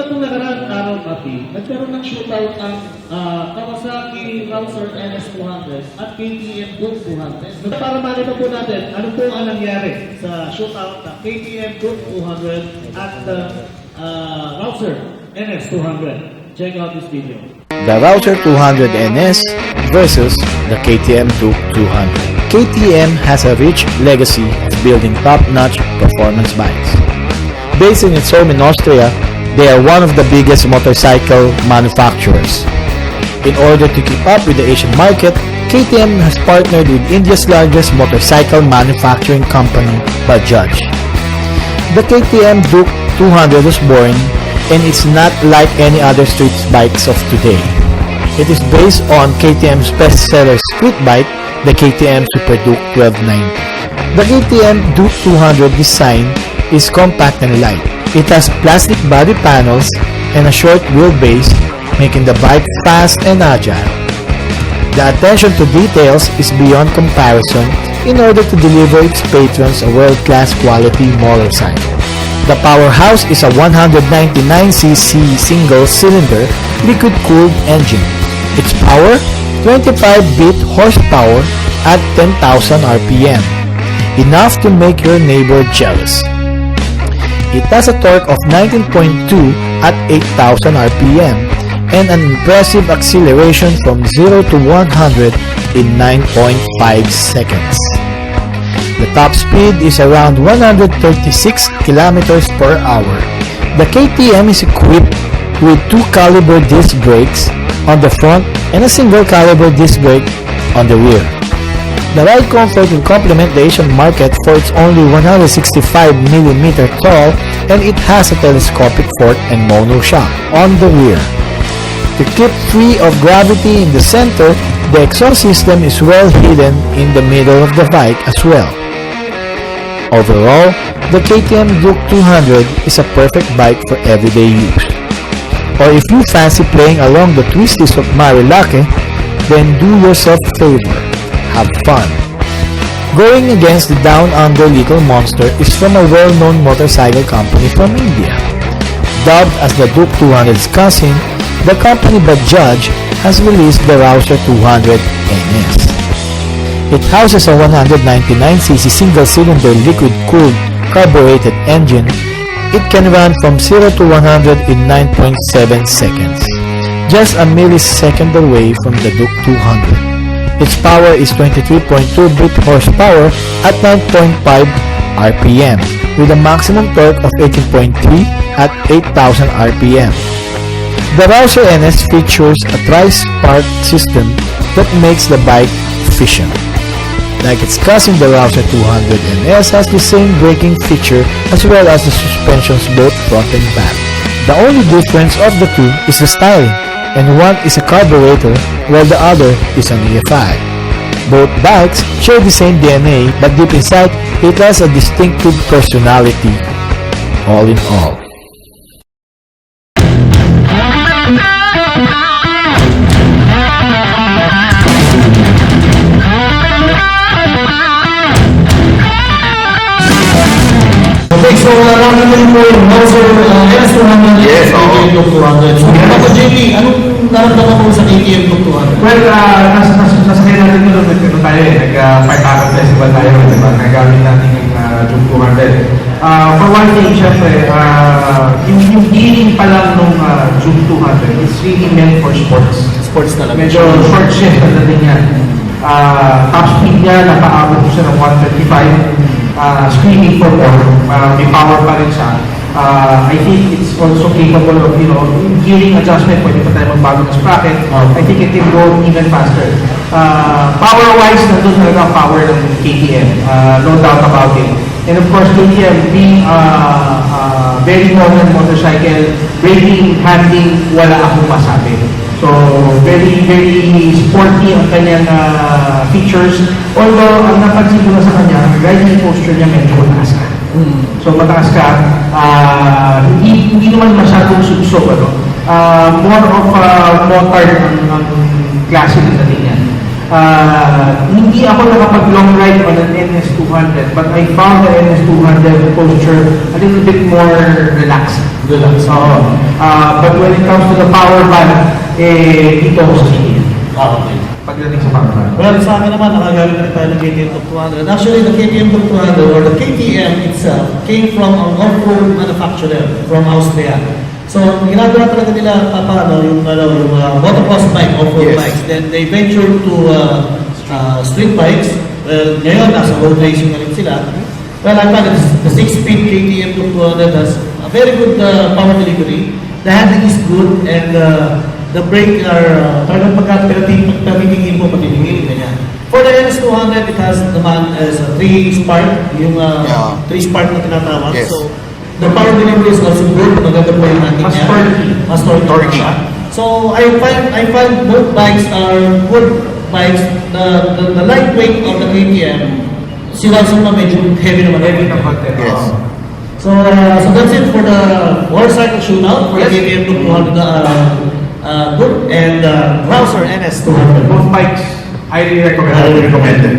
nung nakaraan araw, Mati, nagkaroon ng shootout ang Kawasaki Rouser NS200 at KTM Duke 200. Para malito po natin, ano po ang nangyari sa shootout ng KTM Duke 200 at Rouser NS200. Check out this video. The Rouser 200 NS versus the KTM Duke 200. KTM has a rich legacy of building top-notch performance bikes. Based in its home in Austria, they are one of the biggest motorcycle manufacturers. In order to keep up with the Asian market, KTM has partnered with India's largest motorcycle manufacturing company, Bajaj. The KTM Duke 200 was born, and it's not like any other street bikes of today. It is based on KTM's bestseller street bike, the KTM Super Duke 1290. The KTM Duke 200 design is compact and light. It has plastic body panels and a short wheelbase, making the bike fast and agile. The attention to details is beyond comparison in order to deliver its patrons a world-class quality motorcycle. The powerhouse is a 199cc single-cylinder liquid-cooled engine. Its power, 25-bit horsepower at 10,000 RPM, enough to make your neighbor jealous. It has a torque of 19.2 at 8,000 RPM and an impressive acceleration from 0 to 100 in 9.5 seconds. The top speed is around 136 kilometers per hour. The KTM is equipped with 2-caliber disc brakes on the front and a single-caliber disc brake on the rear. The ride comfort will complement the Asian market for its only 165mm tall, and it has a telescopic fork and monoshock on the rear. To keep free of gravity in the center, the exhaust system is well hidden in the middle of the bike as well. Overall, the KTM Duke 200 is a perfect bike for everyday use. Or if you fancy playing along the twisties of Marilake, then do yourself a favor. Have fun. Going against the Down Under Little Monster is from a well-known motorcycle company from India. Dubbed as the Duke 200's cousin, the company Bajaj has released the Rouser 200 NS. It houses a 199cc single-cylinder liquid-cooled carbureted engine. It can run from 0 to 100 in 9.7 seconds, just a millisecond away from the Duke 200. Its power is 23.2-bit horsepower at 9.5 RPM, with a maximum torque of 18.3 at 8,000 RPM. The Rouser NS features a tri-spark system that makes the bike efficient. Like its cousin, the Rouser 200 NS has the same braking feature as well as the suspensions both front and back. The only difference of the two is the styling, and one is a carburetor while the other is an EFI. Both bikes share the same DNA, but deep inside, it has a distinctive personality, all in all. Okay, so around natin po yung Rouser NS200 Yes, KTM Duke 200. So, Papa JP, anong naramdaman mo sa KTM Duke 200? Well, nasakay natin ito nung nagkano tayo nag-Partakan Festival tayo, diba? Nagamit natin yung Duke 200. For one thing, syempre, yung feeling pa lang nung Duke 200 is really meant for sports. Sports talaga. Medyo short shift na natin yan. Top speed niya, napaabot siya ng 135. Screaming for more, may power pa rin siya. I think it's also capable of, gearing adjustment, pwede pa tayo magbago ng sprocket. I think it can go even faster. Power-wise, nandun talaga ang power ng KTM, no doubt about it. And of course, KTM being very modern motorcycle, braking, handling, wala akong masabi. So, very, very sporty ang kanyang features. Although, ang napansin ko na sa kanya, riding posture niya medyo mataas ka. So, mataas ka, hindi naman masyadong subsok, more of motard ang klase ng natin yan. Hindi ako nakapag-long ride on an NS200, but I found the NS200 posture a little bit more relaxed. Relax. Oo. But when it comes to the power band, dito ako sa KTM. Okay. Pagdating sa power band. Well, sa akin naman, nakagamit na rin tayo ng KTM Top 200. Actually, the KTM Top 200 or the KTM itself came from an off-road manufacturer from Austria. So, ginagawa talaga nila paano yung motocross bike, off-road Yes. bikes. Then they ventured to street bikes. Well, ngayon, nasa road racing na rin sila. Well, I found the 6-speed KTM Top 200 has a very good power delivery. The handling is good and the brake are talagang pagka-permitting mo patitingin, ganyan. For the NS200, it has naman as a 3-spark, yung 3-spark na tinatawag. Yes. So, the power delivery is also good. Maganda po yung handling Mas niya. torquey. Mas torquey. Torquey. So, I find both bikes are good bikes. The lightweight of the KTM, si Wilson na medyo heavy naman. Heavy na konti. Yes. So that's it for the motorcycle shootout for Yes. KTM 200 good and Rouser NS 200. Both bikes, highly recommended. Highly recommended.